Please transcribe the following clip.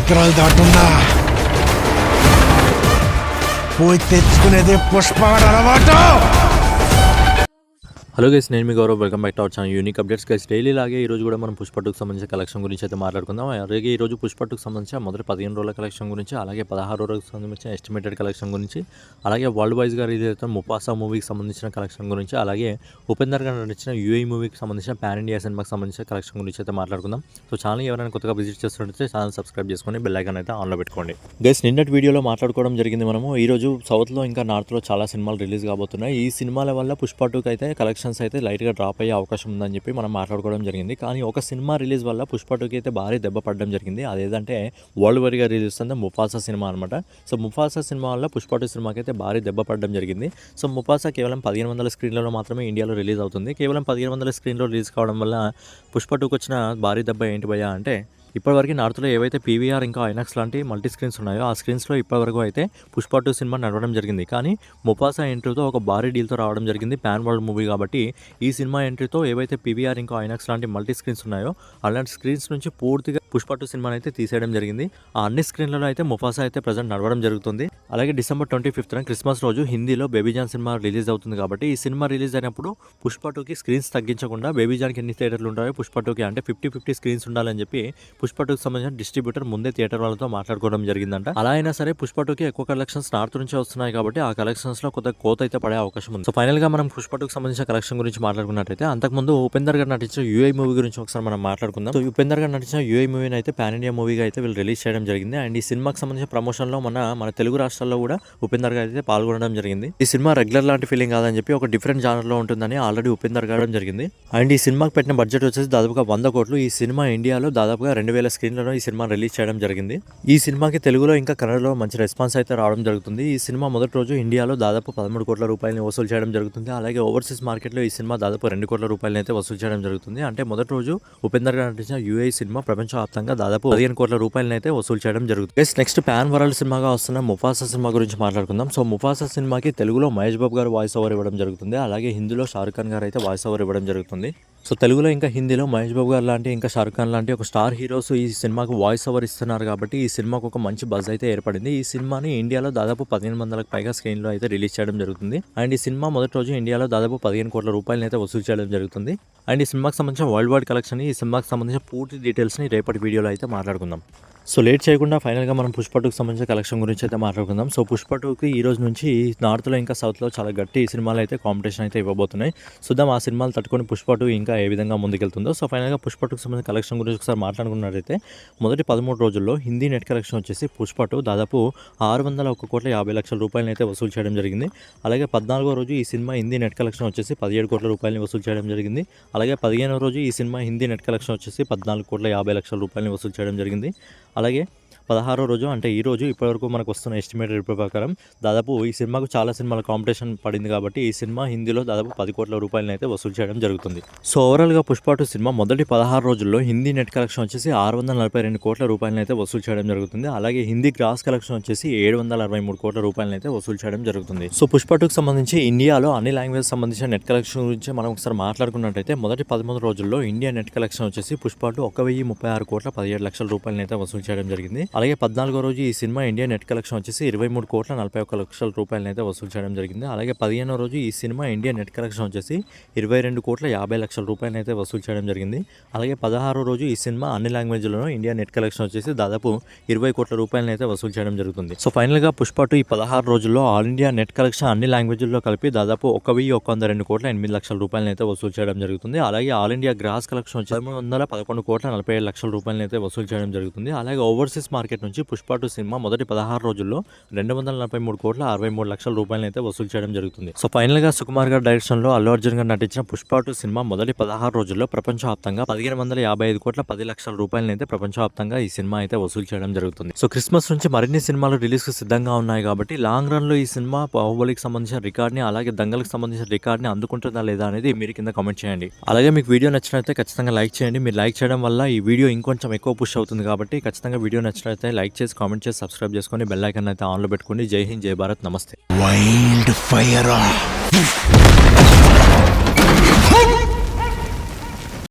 సముద్రాలు దాటున్నా పోయి తెచ్చుకునేదే పుష్పవాడ అలవాటు. హలో గైస్, నేను మీ Gaurav. Welcome back to our channel unique updates guys. Daily లాగే ఈ రోజు కూడా మనం పుష్ప 2కి సంబంధించిన కలెక్షన్ గురించి అయితే మాట్లాడుకుందాం. అలాగే ఈ రోజు పుష్ప 2కి సంబంధించిన మొదటి 15 రోజుల కలెక్షన్ గురించి, అలాగే 16 రోజులకు సంబంధించిన ఎస్టిమేటెడ్ కలెక్షన్ గురించి, అలాగే వరల్డ్ వైజ్గా రిలీజ్ అవుతున్న ముఫాసా మూవీకి సంబంధించిన కలెక్షన్ గురించి, అలాగే ఉపేందర్ గారు నటించిన యూఏ మూవీకి సంబంధించిన పాన్ ఇండియా సినిమాకి సంబంధించిన కలెక్షన్ గురించి అయితే మాట్లాడుకుందాం. సో ఛానల్ ఎవరైనా కొత్తగా విజిట్ చేస్తుంటే ఛానల్ సబ్స్క్రైబ్ చేసుకొని బెల్ ఐకాన్ అయితే ఆన్లో పెట్టుకోండి. గైస్, నిన్నటి వీడియోలో మాట్లాడుకోవడం జరిగింది. మనము ఈ రోజు సౌత్లో ఇంకా నార్త్లో చాలా సినిమాలు రిలీజ్ కాబోతున్నాయి. ఈ సినిమాల వల్ల పుష్ప 2కి అయితే కలెక్షన్స్ అయితే లైట్గా డ్రాప్ అయ్యే అవకాశం ఉందని చెప్పి మనం మాట్లాడుకోవడం జరిగింది. కానీ ఒక సినిమా రిలీజ్ వల్ల పుష్ప 2కి అయితే భారీ దెబ్బ పడడం జరిగింది. అదేంటంటే వరల్డ్ వైడ్గా రిలీజ్ అవుతుంది ముఫాసా సినిమా అనమాట. సో ముఫాసా సినిమా వల్ల పుష్ప 2 సినిమాకి అయితే భారీ దెబ్బ పడడం జరిగింది. సో ముఫాసా కేవలం 1500 స్క్రీన్లలో మాత్రమే ఇండియాలో రిలీజ్ అవుతుంది. కేవలం 1500 స్క్రీన్లో రిలీజ్ కావడం వల్ల పుష్ప 2కి వచ్చిన భారీ దెబ్బ ఏంటి భయ్యా అంటే, ఇప్పటివరకు నార్త్లో ఏవైతే పీవీఆర్ ఇంకా ఐనాక్స్ లాంటి మల్టీ స్క్రీన్స్ ఉన్నాయో ఆ స్క్రీన్స్లో ఇప్పటివరకు అయితే పుష్ప 2 సినిమా నడవడం జరిగింది. కానీ ముఫాసా ఎంట్రీతో ఒక భారీ డీల్తో రావడం జరిగింది. పాన్ వరల్డ్ మూవీ కాబట్టి ఈ సినిమా ఎంట్రీతో ఏవైతే పీవీఆర్ ఇంకా ఐనాక్స్ లాంటి మల్టీ స్క్రీన్స్ ఉన్నాయో అలాంటి స్క్రీన్స్ నుంచి పూర్తిగా పుష్ప 2 సినిమాని అయితే తీసేయడం జరిగింది. ఆ అన్ని స్క్రీన్లలో అయితే ముఫాసా అయితే ప్రజెంట్ నడవడం జరుగుతుంది. అలాగే December 25th క్రిస్మస్ రోజు హిందీలో బేబీజాన్ సినిమా రిలీజ్ అవుతుంది. కాబట్టి ఈ సినిమా రిలీజ్ అయినప్పుడు పుష్ప 2కి స్క్రీన్స్ తగ్గించకుండా బేబీజాన్కి ఎన్ని థియేటర్లు ఉంటాయో పుష్ప 2కి అంటే 50-50 స్క్రీన్స్ ఉండాలని చెప్పి పుష్ప 2కి సంబంధించిన డిస్ట్రిబ్యూటర్ ముందే థియేటర్ వాళ్ళతో మాట్లాడుకోవడం జరిగిందంట. అలా అయినా సరే పుష్ప 2కి ఎక్కువ కలెక్షన్స్ నార్త్ నుంచి వస్తున్నాయి కాబట్టి ఆ కలెక్షన్స్ లో కొత్త కోత అయితే పడే అవకాశం ఉంది. సో ఫైనల్ గా మనం పుష్ప 2కి సంబంధించిన కలెక్షన్ గురించి మాట్లాడుకున్నట్టయితే, అంతకుముందు ఉపేందర్ గారు నటించిన యూఐ మూవీ గురించి ఒకసారి మనం మాట్లాడుకుందాం. సో ఉపేందర్ గారు నటించిన యూఐ మూవీని అయితే పాన్ ఇండియా మూవీగా అయితే వీళ్ళు రిలీజ్ చేయడం జరిగింది. అండ్ ఈ సినిమాకి సంబంధించిన ప్రమోషన్ లో మన తెలుగు రాష్ట్రాల్లో కూడా ఉపేందర్ గారు అయితే పాల్గొనడం జరిగింది. ఈ సినిమా రెగ్యులర్ లాంటి ఫీలింగ్ కాదని చెప్పి ఒక డిఫరెంట్ జానర్ లో ఉంటుందని ఆల్రెడీ ఉపేందర్ గారు జరిగింది. అండ్ ఈ సినిమాకి పెట్టిన బడ్జెట్ వచ్చేసి దాదాపుగా 100 కోట్లు. ఈ సినిమా ఇండియాలో దాదాపుగా 2000 స్క్రీన్లలో ఈ సినిమా రిలీజ్ చేయడం జరిగింది. ఈ సినిమాకి తెలుగులో ఇంకా కన్నడలో మంచి రెస్పాన్స్ అయితే రావడం జరుగుతుంది. ఈ సినిమా మొదటి రోజు ఇండియాలో దాదాపు 13 కోట్ల రూపాయలని వసూలు చేయడం జరుగుతుంది. అలాగే ఓవర్సీస్ మార్కెట్లో ఈ సినిమా దాదాపు 2 కోట్ల రూపాయలని అయితే వసూలు చేయడం జరుగుతుంది. అంటే మొదటి రోజు ఉపేందర్ గారు నటించిన యూఐ సినిమా ప్రపంచవ్యాప్తంగా దాదాపు 15 కోట్ల రూపాయలని అయితే వసూలు చేయడం జరుగుతుంది. నెక్స్ట్ పాన్ వరల్డ్ సినిమాగా వస్తున్న ముఫాసా సినిమా గురించి మాట్లాడుకుందాం. సో ముఫాసా సినిమాకి తెలుగులో మహేష్ బాబు గారు వాయిస్ ఓవర్ ఇవ్వడం జరుగుతుంది. అలాగే హిందీలో షారుఖ్ ఖాన్ గారు అయితే వాయిస్ ఓవర్ ఇవ్వడం జరుగుతుంది. సో తెలుగులో ఇంకా హిందీలో మహేష్ బాబు గారు లాంటి ఇంకా షారుఖ్ ఖాన్ లాంటి ఒక స్టార్ హీరోస్ ఈ సినిమాకు వాయిస్ ఓవర్ ఇస్తున్నారు కాబట్టి ఈ సినిమాకు ఒక మంచి బజ్ అయితే ఏర్పడింది. ఈ సినిమాని ఇండియాలో దాదాపు 1500లకు పైగా స్క్రీన్లో అయితే రిలీజ్ చేయడం జరుగుతుంది. అండ్ ఈ సినిమా మొదటి రోజు ఇండియాలో దాదాపు 15 కోట్ల రూపాయలను అయితే వసూలు చేయడం జరుగుతుంది. అండ్ ఈ సినిమాకి సంబంధించిన వరల్డ్ వైడ్ కలెక్షన్, ఈ సినిమాకి సంబంధించిన పూర్తి డీటెయిల్స్ని రేపటి వీడియోలో అయితే మాట్లాడుకుందాం. సో లేట్ చేయకుండా ఫైనల్గా మనం పుష్ప 2కి సంబంధించిన కలెక్షన్ గురించి అయితే మాట్లాడుకుందాం. సో పుష్ప 2కి ఈ రోజు నుంచి నార్త్లో ఇంకా సౌత్లో చాలా గట్టి సినిమాలు అయితే కాంపిటీషన్ అయితే ఇవ్వబోతున్నాయి. చూద్దాం ఆ సినిమాలు తట్టుకొని పుష్ప 2 ఇంకా ఏ విధంగా ముందుకెళ్తుందో. సో ఫైనల్గా పుష్ప 2కి సంబంధించిన కలెక్షన్ గురించి ఒకసారి మాట్లాడుకున్నట్లయితే, మొదటి 13 రోజుల్లో హిందీ నెట్ కలెక్షన్ వచ్చేసి పుష్ప 2 దాదాపు 601,50,00,000 రూపాయలని అయితే వసూలు చేయడం జరిగింది. అలాగే 14వ రోజు ఈ సినిమా హిందీ నెట్ కలెక్షన్ వచ్చేసి 17 కోట్ల రూపాయలని వసూలు చేయడం జరిగింది. అలాగే 15వ రోజు ఈ సినిమా హిందీ నెట్ కలెక్షన్ వచ్చేసి 14,50,00,000 రూపాయలని వసూలు చేయడం జరిగింది. అలాగే 16వ రోజు అంటే ఈ రోజు ఇప్పటివరకు మనకు వస్తున్న ఎస్టిమేటెడ్ రిపోర్ట్ ప్రకారం దాదాపు ఈ సినిమాకు చాలా సినిమాల కాంపిటీషన్ పడింది కాబట్టి ఈ సినిమా హిందీలో దాదాపు 10 కోట్ల రూపాయలను అయితే వసూలు చేయడం జరుగుతుంది. సో ఓవరాల్గా పుష్ప 2 సినిమా మొదటి 16 రోజుల్లో హిందీ నెట్ కలెక్షన్ వచ్చేసి 642 కోట్ల రూపాయలను అయితే వసూలు చేయడం జరుగుతుంది. అలాగే హిందీ గ్రాస్ కలెక్షన్ వచ్చేసి 763 కోట్ల రూపాయలను అయితే వసూలు చేయడం జరుగుతుంది. సో పుష్ప 2కి సంబంధించి ఇండియాలో అన్ని లాంగ్వేజ్ సంబంధించిన నెట్ కలెక్షన్ గురించి మనం ఒకసారి మాట్లాడుకున్నట్టయితే, మొదటి 13 రోజుల్లో ఇండియా నెట్ కలెక్షన్ వచ్చేసి పుష్ప 2 1,036 కోట్ల 17,00,000 రూపాయలను అయితే వసూలు చేయడం జరిగింది. అలాగే 14వ రోజు ఈ సినిమా ఇండియా నెట్ కలెక్షన్ వచ్చేసి 23 కోట్ల 41,00,000 రూపాయలను అయితే వసూలు చేయడం జరిగింది. అలాగే 15వ రోజు ఈ సినిమా ఇండియా నెట్ కలెక్షన్ వచ్చేసి 22 కోట్ల 50,00,000 రూపాయలను అయితే వసూలు చేయడం జరిగింది. అలాగే 16వ రోజు ఈ సినిమా అన్ని లాంగ్వేజ్లలో ఇండియా నెట్ కలెక్షన్ వచ్చేసి దాదాపు 20 కోట్ల రూపాయలను అయితే వసూలు చేయడం జరుగుతుంది. సో ఫైనల్గా పుష్ప 2 ఈ 16 రోజుల్లో ఆల్ ఇండియా నెట్ కలెక్షన్ అన్ని లాంగ్వేజ్ల్లో కలిపి దాదాపు 1,102 కోట్ల 8,00,000 రూపాయలను అయితే వసూలు చేయడం జరుగుతుంది. అలాగే ఆల్ ఇండియా గ్రాస్ కలెక్షన్ వచ్చి 311 కోట్ల 47,00,000 రూపాయలను అయితే వసూలు చేయడం జరుగుతుంది. అలాగే ఓవర్సీస్ మార్కెట్ నుంచి పుష్ప 2 సినిమా మొదటి 16 రోజుల్లో 243 కోట్ల 63,00,000 రూపాయలను అయితే వసూలు చేయడం జరుగుతుంది. సో ఫైనల్ గా సుకుమార్ గారి డైరెక్షన్ లో అల్లు అర్జున్ గారు నటించిన పుష్ప 2 సినిమా మొదటి 16 రోజుల్లో ప్రపంచవ్యాప్తంగా 1,555 కోట్ల 10,00,000 రూపాయలను అయితే ప్రపంచవ్యాప్తంగా ఈ సినిమా అయితే వసూలు చేయడం జరుగుతుంది. సో క్రిస్మస్ నుంచి మరిన్ని సినిమాలు రిలీజ్ కు సిద్ధంగా ఉన్నాయి కాబట్టి లాంగ్ రన్ లో ఈ సినిమా బాహుబలికి సంబంధించిన రికార్డ్ ని, అలాగే దంగల్కి సంబంధించిన రికార్డ్ ని అందుకుంటుందా లేదా అనేది మీరు కింద కామెంట్ చేయండి. అలాగే మీకు వీడియో నచ్చినట్లయితే ఖచ్చితంగా లైక్ చేయండి. మీరు లైక్ చేయడం వల్ల ఈ వీడియో ఇంకొంచెం ఎక్కువ పుష్ అవుతుంది కాబట్టి ఖచ్చితంగా వీడియో నచ్చినట్లయితే లైక్ చేసి కామెంట్ చేసి సబ్స్క్రైబ్ చేసుకొని బెల్ ఐకాన్ అయితే ఆన్లో పెట్టుకోండి. జై హింద్, జై భారత్, నమస్తే. Wild fire